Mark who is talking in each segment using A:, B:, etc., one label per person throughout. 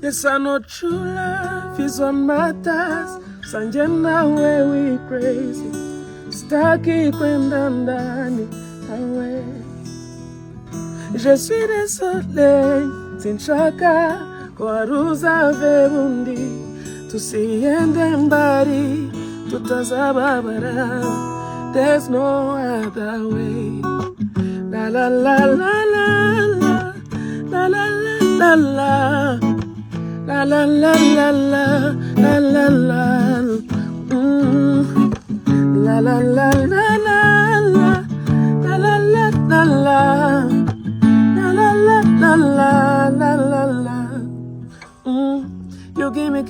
A: Essa noite lá fiz one matas, sanjena we crazy. Está aqui quando andando away. Je suis désolé, sin chaka, kwaruza verundi. Tu siende mbari, tu tazababara. There's no other way. La la la la la la, la la la la la. La la la la la, la la la, la la la la la la, la la la la la, la la la la la la la. You give me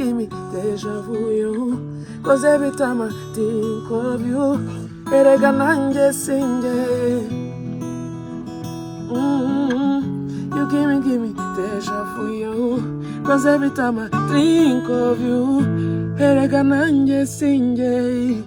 A: deja vu you, 'cause every time I think of you, erega nanje singe. You give me deja vu you, 'cause every time I think of you, erega nanje singe.